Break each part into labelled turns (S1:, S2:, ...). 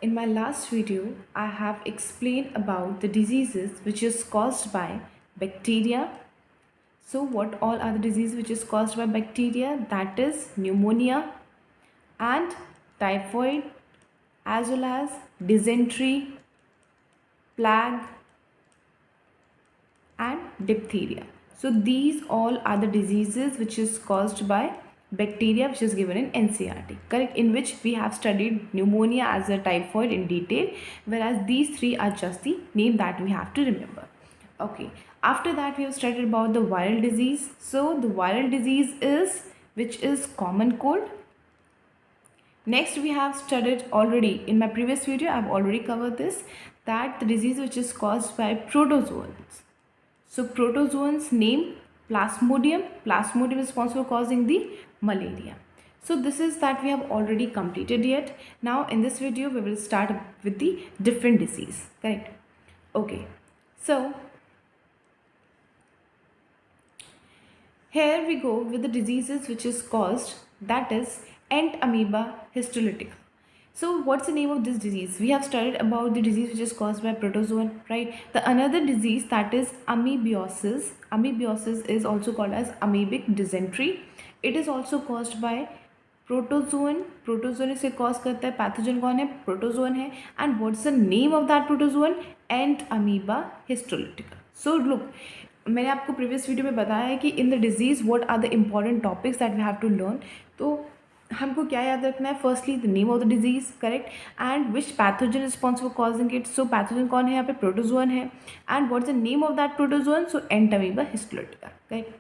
S1: in my last video, I have explained about the diseases which is caused by bacteria. So, what all are the diseases which is caused by bacteria? That is pneumonia and typhoid, as well as dysentery, plague, and diphtheria. So these all are the diseases which is caused by bacteria, which is given in NCERT, correct, in which we have studied pneumonia as a typhoid in detail, whereas these three are just the name that we have to remember. Okay, after that we have studied about the viral disease. So the viral disease is which is common cold. Next we have studied already in my previous video, I have already covered this, that the disease which is caused by protozoans. So protozoans name Plasmodium. Plasmodium is responsible for causing the malaria. So this is that we have already completed yet. Now in this video we will start with the different disease, correct? Okay, so here we go with the diseases which is caused, that is Entamoeba histolytica. So what's the name of this disease? We have studied about the disease which is caused by protozoan, right? The another disease, that is amoebiosis. Amoebiosis is also called as amoebic dysentery. It is also caused by protozoan. Protozoan इसे cause करता है. Pathogen कौन है? Protozoan है. And what's the name of that protozoan? Entamoeba histolytica. So look, मैंने आपको previous video में बताया है कि in the disease what are the important topics that we have to learn. तो हमको क्या याद रखना है? Firstly the name of the disease, correct, and which pathogen responsible for causing it. So pathogen कौन है यहाँ पे? प्रोटोजोन है. And what's the name of that protozoan? So Entamoeba histolytica, correct.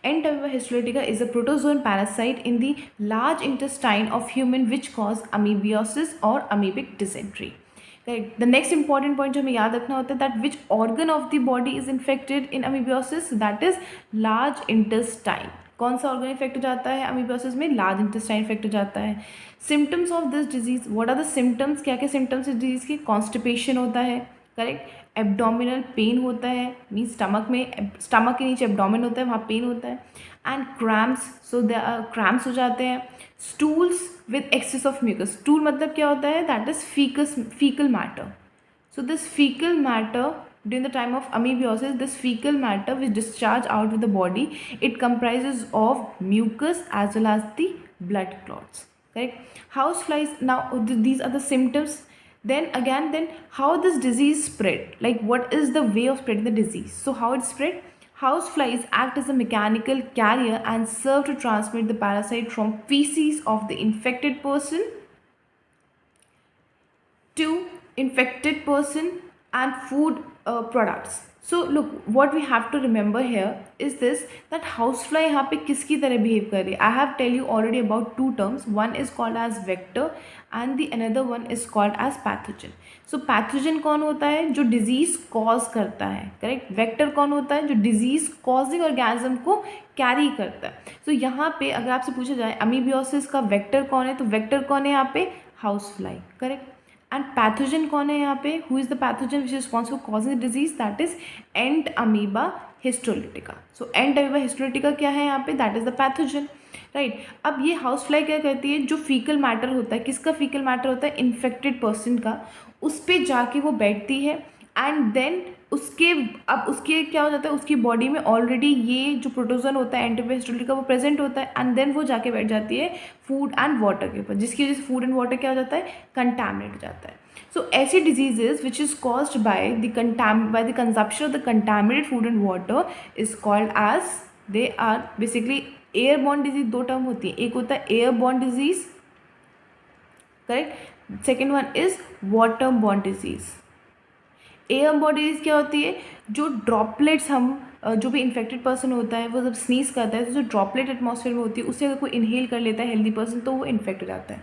S1: Entamoeba histolytica is a protozoan parasite in the large intestine of human which cause amoebiosis or amoebic dysentery. Correct. The next important point जो हमें याद रखना होता है, that which organ of the body is infected in amoebiosis? That is large intestine. कौन सा organ effect हो जाता है अमीबियोसिस में? लार्ज इंटेस्टाइन इफेक्ट हो जाता है. Symptoms of this disease, what are the symptoms? क्या क्या सिम्टम्स इस डिजीज के? कॉन्स्टिपेशन होता है, करेक्ट. एब्डोमिनल पेन होता है, मीन्स स्टमक में, स्टमक के नीचे एब्डोमिन होता है, वहाँ पेन होता है. एंड क्रैम्प्स, सो क्रैम्प्स हो जाते हैं. Stools with excess of mucus. Stool मतलब क्या होता है? That is fecal matter. So this fecal matter during the time of amoebiosis, this fecal matter which discharge out of the body, it comprises of mucus as well as the blood clots, correct. Houseflies, now these are the symptoms. Then how this disease spread, like what is the way of spreading the disease? So how it spread? Houseflies act as a mechanical carrier and serve to transmit the parasite from feces of the infected person to infected person and food products. So look, what we have to remember here is this, that housefly यहाँ पे किसकी तरह behave कर रही है? I have tell you already about two terms. One is called as vector and the another one is called as pathogen. So pathogen कौन होता है? जो disease cause करता है, correct. Vector कौन होता है? जो disease causing organism को carry करता है. So यहाँ पे अगर आपसे पूछा जाए amoebiosis का vector कौन है, तो vector कौन है यहाँ पे? Housefly, correct. एंड पैथोजन कौन है यहाँ पे? Who is the pathogen which is responsible for causing the disease? That is Entamoeba histolytica. So Entamoeba histolytica क्या है यहाँ पे? That is the pathogen, right. अब ये हाउसफ्लाई क्या करती है? जो फीकल मैटर होता है, किसका फीकल मैटर होता है? इन्फेक्टेड पर्सन का. उस पर जाके वो बैठती है एंड देन उसके क्या हो जाता है? उसकी बॉडी में ऑलरेडी ये जो प्रोटोजोन होता है एंटीमीबा हिस्टोलिटिका वो प्रेजेंट होता है एंड देन वो जाके बैठ जाती है फूड एंड वाटर के ऊपर, जिसकी वजह से फूड एंड वाटर क्या हो जाता है? कंटैमिनेट हो जाता है. सो ऐसी diseases which is caused by the consumption of the contaminated food and water is called as, they are basically airborne disease. दो टर्म होती है, एक होता है airborne disease, correct. Second one is waterborne disease. Airborne disease क्या होती है? जो ड्रॉपलेट्स हम जो भी इन्फेक्टेड पर्सन होता है वो जब स्नीज करता है तो जो ड्रॉपलेट एटमॉस्फेयर में होती है उससे अगर कोई इनहेल कर लेता है हेल्दी पर्सन तो वो इन्फेक्ट हो जाता है.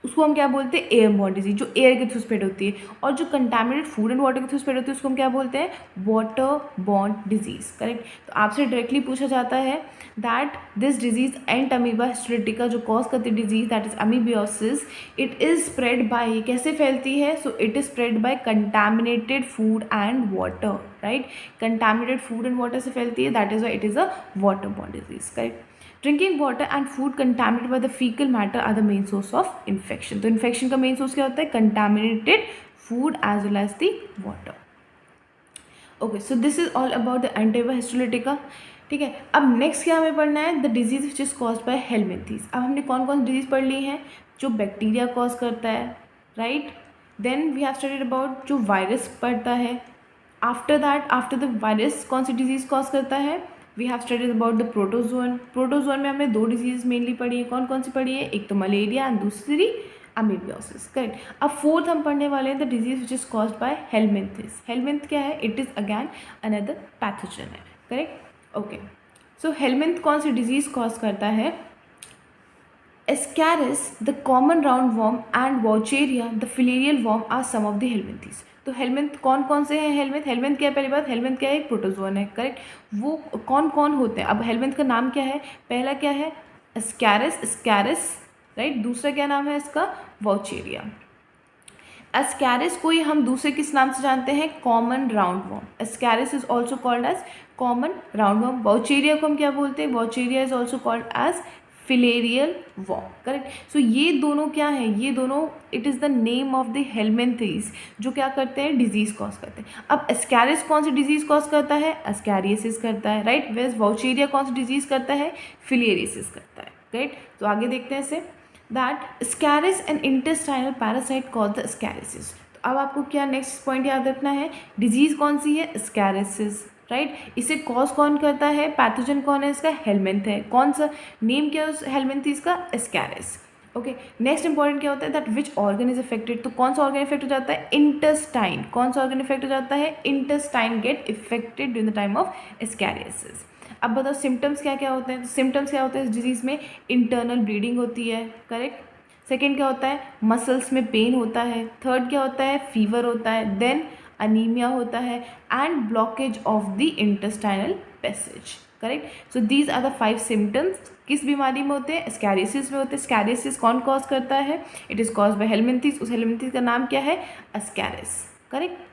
S1: उसको हम क्या बोलते हैं? एयरबॉर्न डिजीज, जो एयर के थ्रू स्प्रेड होती है. और जो कंटामिनेटेड फूड एंड वाटर के थ्रू स्प्रेड होती है उसको हम क्या बोलते हैं? Waterborne disease, correct. तो आपसे डायरेक्टली पूछा जाता है that this disease Entamoeba histolytica जो कॉज करती है disease, that is amoebiasis, it is spread by, कैसे फैलती है? So it is spread by contaminated food and water, right. Contaminated food and water से फैलती है, that is why it is a waterborne disease, correct. Drinking water and food contaminated by the faecal matter are the main source of infection. तो infection का main source क्या होता है? Contaminated food as well as the water. Okay, so this is all about the Entamoeba histolytica. ठीक है, अब next क्या हमें पढ़ना है? The disease which is caused by helminths. अब हमने कौन कौन सी डिजीज पढ़ ली हैं? जो बैक्टीरिया कॉज करता है, right. Then we have studied about जो वायरस पड़ता है। After that, after the virus कौन सी डिजीज कॉज करता है? We have studied about the protozoan. Protozoan में हमने दो डिजीज मेनली पढ़ी है। कौन कौन सी पढ़ी है? एक तो मलेरिया एंड दूसरी अमीबियोसिस, करेक्ट। अब फोर्थ हम पढ़ने वाले हैं the disease which is caused bye helminths. Helminth क्या है? It is again another pathogen है, करेक्ट। ओके, सो हेलमिंथ कौन सी डिजीज कॉज करता है? Ascaris, the common roundworm, and Vaucheria, the filarial worm, are some of the helminthes. तो helminth कौन कौन से हैं? हेलमिंथ, हेलमिंथ क्या है? पहली बात, हेलमिंथ क्या है? एक प्रोटोजोन है, करेक्ट। वो कौन कौन होते हैं? अब हेलमिंथ का नाम क्या है? पहला क्या है? Ascaris, Ascaris, right. दूसरा क्या नाम है इसका? वॉचेरिया। एस्कैरिस को ही हम दूसरे किस नाम से जानते हैं? Common roundworm. Ascaris is also called as common roundworm. Wuchereria को हम क्या बोलते हैं? Wuchereria is also called as filarial worm, correct. So ये दोनों क्या है? ये दोनों it is the name of the helminths जो क्या करते हैं? डिजीज कॉज करते हैं। अब एस्कैरिस कौन सी डिजीज कॉज करता है? एस्कैरियसिस करता है, राइट। वेज वॉचेरिया कौन सी डिजीज करता है? फिलेरियसिस करता है, राइट। तो आगे देखते हैं इसे। That Ascaris and intestinal parasite cause the ascariasis. तो अब आपको क्या नेक्स्ट पॉइंट याद रखना है? डिजीज कौन सी है? स्कैरिसिस, राइट। इसे कॉज कौन करता है? पैथोजन कौन है इसका? हेलमिंथ है। कौन सा नेम क्या है उस हेलमिंथीज का? एस्कैरिस। ओके, नेक्स्ट इंपॉर्टेंट क्या होता है? That which organ is affected. तो कौन सा ऑर्गन इफेक्ट हो जाता है? इंटेस्टाइन। कौन सा ऑर्गन इफेक्ट हो जाता है? Intestine get affected during the time of ascariasis. अब बताओ सिम्टम्स क्या क्या होते हैं? सिम्टम्स क्या होते हैं इस डिजीज़ में? इंटरनल ब्लीडिंग होती है, करेक्ट। सेकेंड क्या होता है? मसल्स में पेन होता है। थर्ड क्या होता है? फीवर होता है। देन अनीमिया होता है and blockage of the intestinal passage, correct. So these are the 5 symptoms. किस बीमारी में होते हैं? एस्कैरियसिस में होते हैं। एस्कैरियसिस कौन कॉज करता है? It is cause by helminths. उस हेलमिंथीज का नाम क्या है? Ascaris, correct.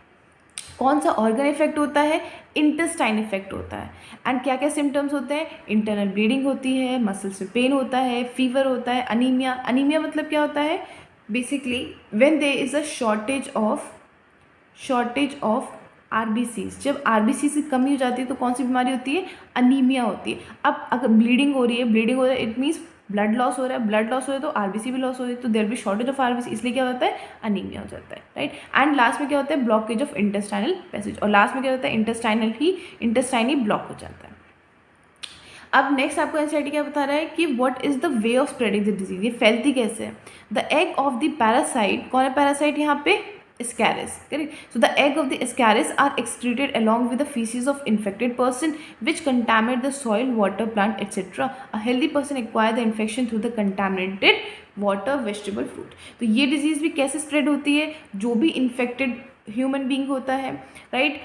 S1: कौन सा ऑर्गन इफेक्ट होता है? इंटेस्टाइन इफेक्ट होता है। एंड क्या क्या सिम्टम्स होते हैं? इंटरनल ब्लीडिंग होती है, मसल्स में पेन होता है, फीवर होता है, अनीमिया। अनीमिया मतलब क्या होता है? Basically when there is a shortage of RBCs. जब आरबीसी की कमी हो जाती है तो कौन सी बीमारी होती है? अनीमिया होती है। अब अगर ब्लीडिंग हो रही है, इट मीन्स ब्लड लॉस हो रहा है। ब्लड लॉस हो रहा है तो आरबीसी भी लॉस हो रही है, तो there be shortage of RBC, इसलिए क्या होता है? अनीमिया हो जाता है, राइट। एंड लास्ट में क्या होता है? Blockage of intestinal passage. और लास्ट में क्या होता है? इंटेस्टाइन ही ब्लॉक हो जाता है। अब नेक्स्ट आपको एनसीईआरटी क्या बता रहा है कि what is the way of spreading the disease? ये फैलती कैसे है? The egg of the parasite. कौन है पैरासाइट यहाँ पे? Ascaris, correct. So the egg of the Ascaris are excreted along with the feces of infected person, which contaminate the soil, water, plant, etc. A healthy person acquire the infection through the contaminated water, vegetable, fruit. तो ये disease भी कैसे spread होती है? जो भी infected human being होता है, right,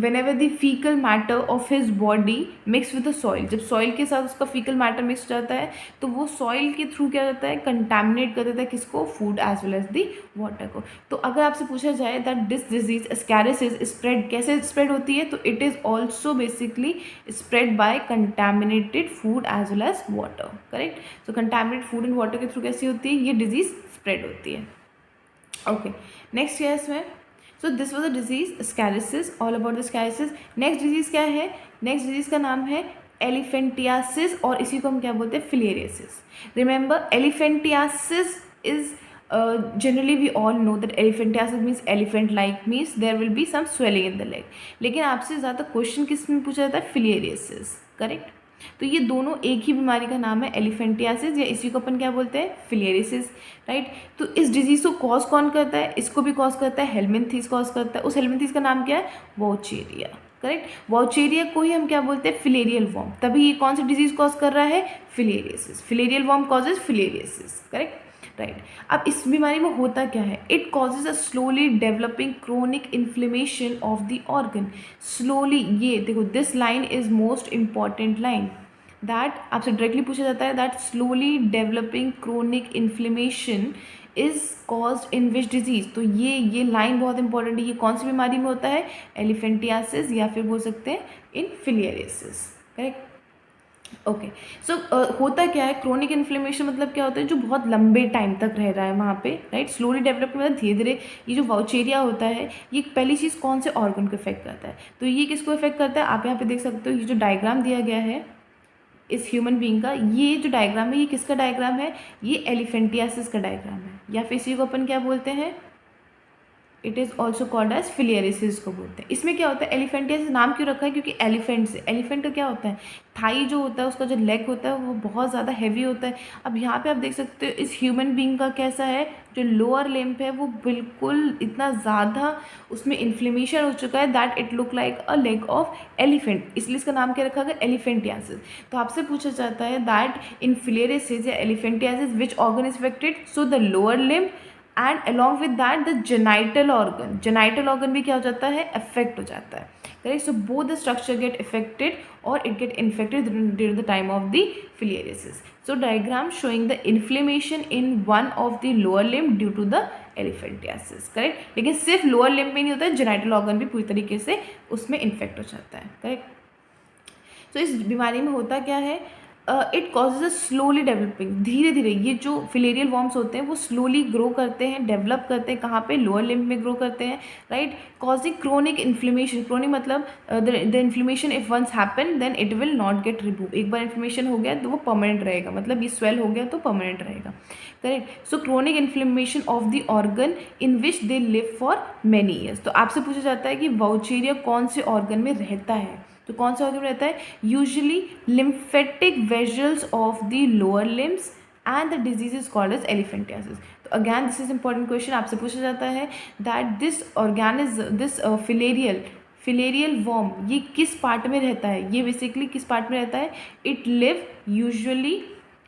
S1: whenever the fecal matter of his body mix with the soil, जब सॉइल के साथ उसका fecal matter मिक्स हो जाता है तो वो सॉइल के थ्रू क्या होता है? कंटामिनेट कर देता है किसको? Food as well as the water को। तो अगर आपसे पूछा जाए that this disease ascariasis spread कैसे स्प्रेड होती है, तो it is also basically spread by contaminated food as well as water, correct. So contaminated food and water के थ्रू कैसी होती है? ये डिजीज स्प्रेड होती है। ओके, नेक्स्ट क्या है इसमें? So this was a disease ascariasis, all about the ascariasis. Next disease क्या है? नेक्स्ट डिजीज का नाम है एलिफेंटियासिस, और इसी को हम क्या बोलते हैं? Filariasis. Remember, elephantiasis is generally we all know that elephantiasis means elephant like, means there will be some swelling in the leg. लेकिन आपसे ज़्यादा क्वेश्चन किस में पूछा जाता है? फिलेरियसिस, करेक्ट। तो ये दोनों एक ही बीमारी का नाम है, एलिफेंटियासिस, या इसी को अपन क्या बोलते हैं? फिलेरियसिस, राइट। तो इस डिजीज़ को कॉज कौन करता है? इसको भी कॉज करता है हेलमिंथीज कॉज करता है। उस हेलमिंथीज का नाम क्या है? वॉचेरिया, करेक्ट। वॉचेरिया को ही हम क्या बोलते हैं? Filarial worm. तभी ये कौन सी डिजीज कॉज कर रहा है? Filariasis. Filarial worm causes filariasis, correct, right. अब इस बीमारी में होता क्या है? It causes a slowly developing chronic inflammation of the organ. Slowly, ये देखो, this line is most important line, that आपसे डायरेक्टली पूछा जाता है that slowly developing chronic inflammation is caused in which disease. तो ये लाइन बहुत इंपॉर्टेंट है। ये कौन सी बीमारी में होता है? एलिफेंटियासिस, या फिर बोल सकते हैं इन फिलेरियसिस, करेक्ट। ओके। सो होता क्या है, क्रोनिक इन्फ्लेमेशन मतलब क्या होता है, जो बहुत लंबे टाइम तक रह रहा है वहाँ पे, राइट। स्लोली डेवलप मतलब धीरे धीरे। ये जो वाउचेरिया होता है, ये पहली चीज़ कौन से ऑर्गन को इफेक्ट करता है, तो ये किसको इफेक्ट करता है, आप यहाँ पे देख सकते हो, ये जो डायग्राम दिया गया है इस ह्यूमन बीइंग का, ये जो डायग्राम है ये किसका डायग्राम है, ये एलिफेंटियासिस का डायग्राम है, या फिर इसी को अपन क्या बोलते हैं, it is also called as filariasis को बोलते हैं। इसमें क्या होता है, एलिफेंटियस नाम क्यों रखा है, क्योंकि एलिफेंट से, एलिफेंट का क्या होता है, थाई जो होता है उसका जो लेग होता है वो बहुत ज़्यादा हैवी होता है। अब यहाँ पे आप देख सकते हो इस ह्यूमन बीइंग का कैसा है, जो लोअर लिम्ब है वो बिल्कुल इतना ज़्यादा उसमें इन्फ्लेमेशन हो चुका है that it look like a leg of elephant, इसलिए इसका नाम क्या रखा गया, एलिफेंटियासिस। तो आपसे पूछा जाता है दैट इन फिलियरिसिस या elephantiasis which organ is affected, so the lower limb and along with that the genital organ, genital organ भी क्या हो जाता है, अफेक्ट हो जाता है, correct. So both the structure get affected और it get infected during the time of the filariasis. So diagram showing the inflammation in one of the lower limb due to the elephantiasis, correct. लेकिन सिर्फ lower limb में नहीं होता है, genital organ भी पूरी तरीके से उसमें इन्फेक्ट हो जाता है, करेक्ट। तो इस बीमारी में होता क्या है, it causes a slowly developing, धीरे धीरे ये जो फिलेरियल वॉर्म्स होते हैं वो स्लोली ग्रो करते हैं, डेवलप करते हैं, कहाँ पे, लोअर लिम्ब में ग्रो करते हैं, right. Causing chronic inflammation, chronic मतलब the inflammation if once happen then it will not get remove, एक बार इन्फ्लेमेशन हो गया तो वो परमानेंट रहेगा, मतलब ये स्वेल हो गया तो परमानेंट रहेगा, correct. So chronic inflammation of the organ in which they live for many years. तो आपसे पूछा जाता है कि वाउचेरिया कौन से ऑर्गन में रहता है, तो कौन सा ऑर्गन रहता है, usually lymphatic vessels of the lower limbs and the disease is called as elephantiasis. तो again this is important question, आपसे पूछा जाता है that this this filarial worm ये किस पार्ट में रहता है, ये बेसिकली किस पार्ट में रहता है, it live usually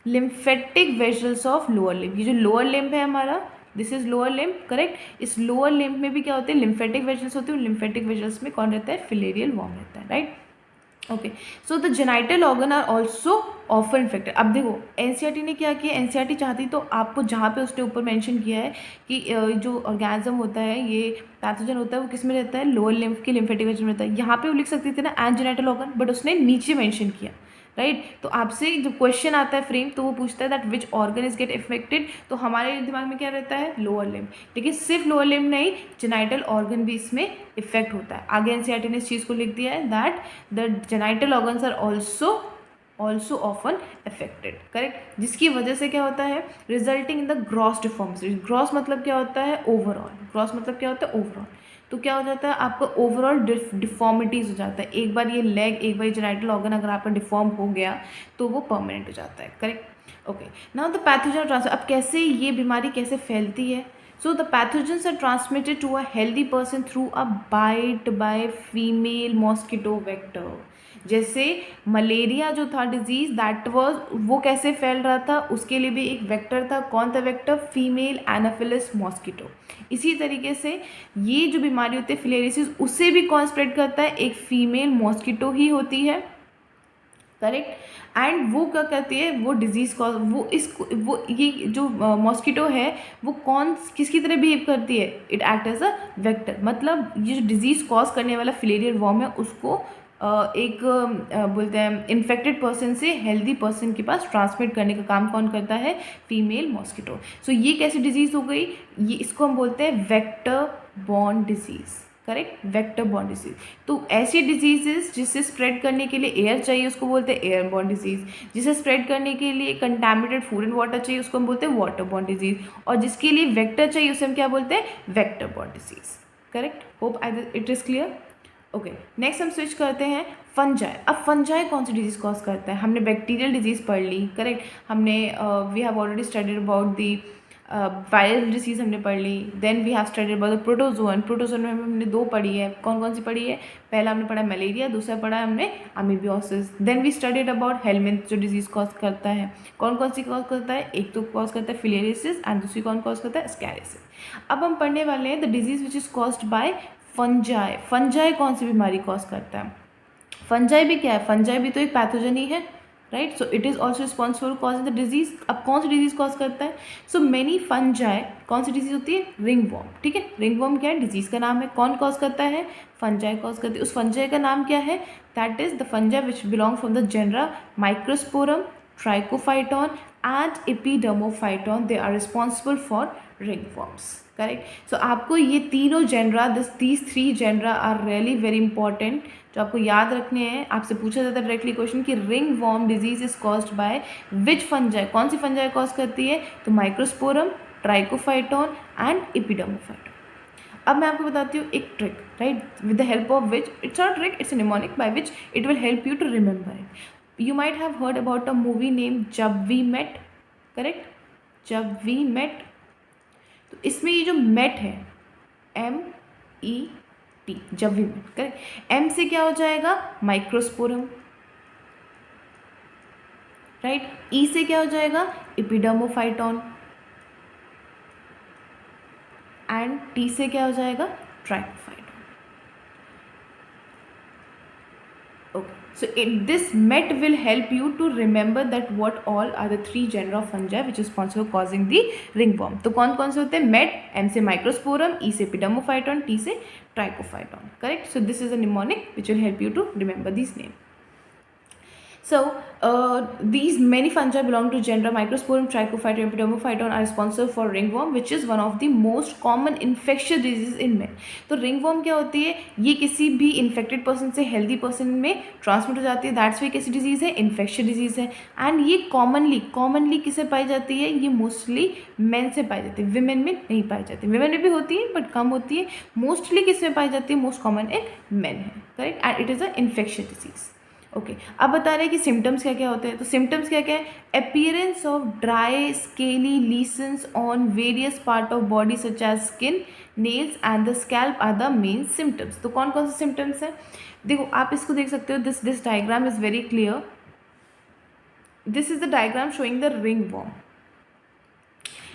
S1: lymphatic vessels of lower limb, ये जो लोअर लिम्ब है हमारा, this is lower limb, correct. इस लोअर लिम्ब में भी क्या होते हैं, लिम्फेटिक वेजल्स होते हैं, लिम्फेटिक वेजल्स में कौन रहता है, फिलेरियल वॉर्म रहता है, right. Okay, so the genital organ are also ऑफर इन्फेक्टेड। अब देखो एनसीईआरटी ने क्या किया, एनसीईआरटी चाहती तो आपको जहाँ पे उसने ऊपर मेंशन किया है कि जो ऑर्गेनिज्म होता है, ये पैथोजन होता है, वो किस में रहता है, लोअर लिम्फ के लिम्फेटिक वेजल में रहता है, यहाँ पे वो लिख सकती थी ना एंड जेनाइटल ऑर्गन, बट उसने नीचे मेंशन किया, राइट। तो आपसे जब क्वेश्चन आता है फ्रेम तो वो पूछता है that which organ is get affected, तो हमारे दिमाग में क्या रहता है, लोअर लिम्ब, लेकिन सिर्फ लोअर लिम्ब नहीं, जेनाइटल ऑर्गन भी इसमें इफेक्ट होता है। आगे एनसीईआरटी ने इस चीज़ को लिख दिया है that the genital organs are also often affected, correct, जिसकी वजह से क्या होता है, resulting in the gross deformity. Gross मतलब क्या होता है, ओवरऑल, ग्रॉस मतलब क्या होता है, ओवरऑल। तो क्या हो जाता है, आपका ओवरऑल डिफॉर्मिटीज हो जाता है, एक बार ये लेग, एक बार ये जेनाइटल ऑर्गन अगर आपका डिफॉर्म हो गया तो वो परमानेंट हो जाता है, correct. Okay, now the pathogen transfer, अब कैसे ये बीमारी कैसे फैलती है, so the pathogens are transmitted to a healthy person through a bite by female mosquito vector. जैसे मलेरिया जो था डिजीज दैट वाज, वो कैसे फैल रहा था, उसके लिए भी एक वेक्टर था, कौन था वेक्टर, फीमेल एनाफिलिस मॉस्किटो। इसी तरीके से ये जो बीमारी होती है फिलेरियासिस, उसे भी कौन स्प्रेड करता है, एक फीमेल मॉस्किटो ही होती है, करेक्ट। एंड वो क्या करती है, वो डिजीज़ कॉज, वो वो ये जो मॉस्किटो है वो कौन किसकी तरह बिहेव करती है, it act as a vector, मतलब ये जो डिजीज़ कॉज करने वाला फिलेरियल वॉर्म है उसको एक बोलते हैं इन्फेक्टेड पर्सन से हेल्दी पर्सन के पास ट्रांसमिट करने का काम कौन करता है, फीमेल मॉस्किटो। सो ये कैसी डिजीज़ हो गई, ये इसको हम बोलते हैं vector borne disease, correct, vector borne disease. तो ऐसी डिजीजेस जिसे स्प्रेड करने के लिए एयर चाहिए उसको बोलते हैं एयर बॉर्न डिजीज, जिसे स्प्रेड करने के लिए कंटामिनेटेड फूड एंड वाटर चाहिए उसको हम बोलते हैं वाटर बॉर्न डिजीज, और जिसके लिए वेक्टर चाहिए उसे हम क्या बोलते हैं, vector borne disease, correct. Hope it is clear. Okay, next हम स्विच करते हैं फंजाई। अब फंजाई कौन सी डिजीज़ कॉज करता है, हमने बैक्टीरियल डिजीज़ पढ़ ली, करेक्ट, हमने we have already studied about the viral disease हमने पढ़ ली, then we have studied about the protozoan. Protozoan में हमने दो पढ़ी है, कौन कौन सी पढ़ी है, पहला हमने पढ़ा मलेरिया, दूसरा पढ़ा हमने amoebiasis. Then we studied about helminth जो डिजीज़ कॉज करता है, कौन कौन सी कॉज करता है, एक तो कॉज करता है फिलेरियासिस एंड दूसरी कौन कॉज करता है, एस्कैरियासिस। अब हम पढ़ने वाले हैं the disease which is caused by fungi. Fungi कौन सी बीमारी कॉज करता है, फंजाई भी क्या है, फंजाई भी तो एक पैथोजन ही है, right. So it is also responsible causing the disease. अब कौन सी डिजीज कॉज करता है? सो मेनी फंजाई, कौन सी डिजीज होती है? Ringworm. ठीक है, रिंग वॉर्म क्या है? डिजीज का नाम है. कौन कॉज करता है? फंजाई कॉज करती है. उस फंजाई का नाम क्या है? That is the fungi which belong from the genera Microsporum, Trichophyton and Epidermophyton. They are responsible for ring worms. Correct. So आपको ये तीनों genera, these 3 genera are really very important, जो आपको याद रखने हैं. आपसे पूछा जाता है डायरेक्टली क्वेश्चन कि ring worm disease is caused by which fungi. कौन सी फंजाई कॉज करती है? तो माइक्रोस्पोरम, ट्राइकोफाइटॉन एंड एपिडर्मोफाइटॉन. अब मैं आपको बताती हूँ एक trick, right, with the help of which, it's not trick, it's a mnemonic by which it will help you to remember it. You might have heard about a movie name Jab we met. Correct, Jab we met. तो इसमें ये जो met है, MET, जब we met. Correct. M से क्या हो जाएगा? माइक्रोस्पोरम. राइट. ई से क्या हो जाएगा? एपिडर्मोफाइटॉन. एंड टी से क्या हो जाएगा? Trichophyton. Okay, so this MET will help you to remember that what all are the 3 genera of fungi which is responsible for causing the ringworm. तो कौन कौन से होते हैं? MET, M से microsporum, E से epidermophyton, T से trichophyton. Correct. So this is a mnemonic which will help you to remember these names. So these many fungi belong to genera Microsporum, Trichophyton, Epidermophyton are responsible for ringworm, which is one of the most common infectious diseases in men. तो ringworm क्या होती है? ये किसी भी infected person से healthy person में transmit हो जाती है. That's why कैसी disease है? Infectious disease है. And ये commonly किसे पाई जाती है? ये mostly men से पाई जाती है, women में नहीं पाई जाती. women में भी होती है but कम होती है. Mostly किस में पाई जाती है? Most common in men है. Correct. And it is a infectious disease. Okay. अब बता रहे हैं कि सिम्टम्स क्या क्या होते हैं. तो सिम्टम्स क्या क्या है? Appearance of dry scaly lesions on various part of body such as skin, nails and the scalp are the main symptoms. तो कौन कौन से सिम्टम्स हैं? देखो आप इसको देख सकते हो. This diagram is very clear. This is the diagram showing the ringworm.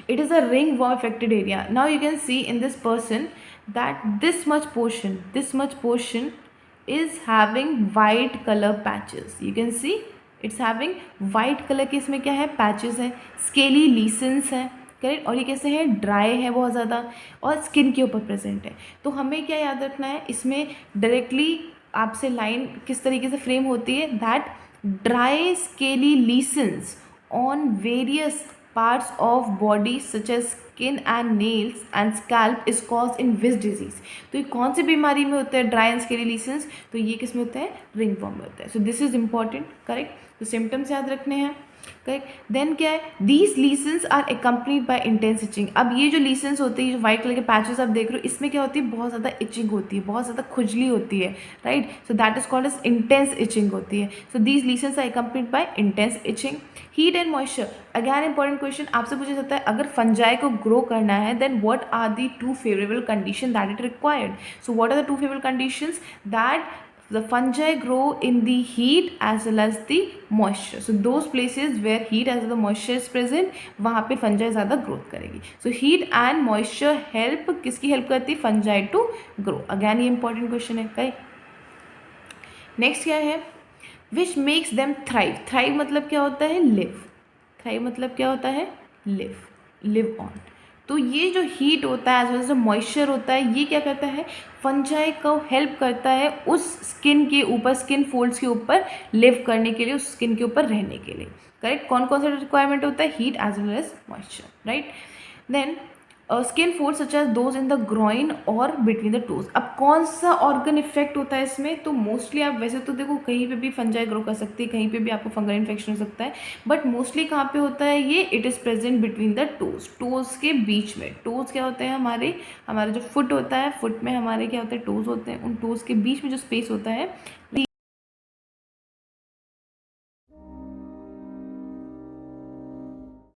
S1: It is a ringworm affected area. Now you can see in this person that this much portion is having white color patches. You can see it's having white color के इसमें क्या है? patches है, scaly lesions है. Correct. और ये कैसे है? ड्राई है बहुत ज़्यादा और स्किन के ऊपर प्रेजेंट है. तो हमें क्या याद रखना है इसमें? डायरेक्टली आपसे लाइन किस तरीके से फ्रेम होती है? That dry scaly lesions on various parts of body such as skin and nails and scalp is caused in which disease. तो ये कौन सी बीमारी में होते हैं ड्राई एंड स्केली लीसन्स? तो ये किस में होता है? रिंगवर्म में होता है. So this is important. Correct. तो सिम्टम्स याद रखने हैं. करेक्ट. देन क्या है? These lesions are accompanied by intense itching. अब ये जो लीसन्स होती है, जो व्हाइट कलर के पैचेस आप देख रहे हो, इसमें क्या होती है? बहुत ज़्यादा इचिंग होती है, बहुत ज़्यादा खुजली होती है. Right. So that is called as intense itching होती है. So these lesions are accompanied by intense itching. Heat and moisture. Again important question आपसे पूछा जाता है, अगर फंजाई को ग्रो करना है then what are the 2 favourable condition that it required. So what are the 2 favourable conditions? That the fungi grow in the heat as well as the moisture. So those places where heat as well as the moisture is present, वहाँ पे fungi ज़्यादा growth करेगी. So heat and moisture help, किसकी help करती है? fungi to grow. Again ये important question है. Correct. Next क्या है? which makes them thrive. thrive मतलब क्या होता है? live. thrive मतलब क्या होता है? live on. तो ये जो हीट होता है एज वेल एज जो मॉइस्चर होता है, ये क्या करता है? फंजाई को हेल्प करता है उस स्किन के ऊपर, स्किन फोल्ड्स के ऊपर लिव करने के लिए, उस स्किन के ऊपर रहने के लिए. करेक्ट. कौन कौन सा रिक्वायरमेंट होता है? Heat as well as moisture. Right. Then skin folds such as those in the groin और बिटवीन द टोज. अब कौन सा ऑर्गन इफेक्ट होता है इसमें? तो मोस्टली आप वैसे तो देखो कहीं पे भी फंजाई ग्रो कर सकती है, कहीं पे भी आपको फंगल इन्फेक्शन हो सकता है, बट मोस्टली कहाँ पे होता है ये? It is present between the toes. Toes के बीच में. टोज क्या होते हैं? हमारे जो फुट होता है, फुट में हमारे क्या होता है? टोज होते हैं. उन टोज के बीच में जो स्पेस होता है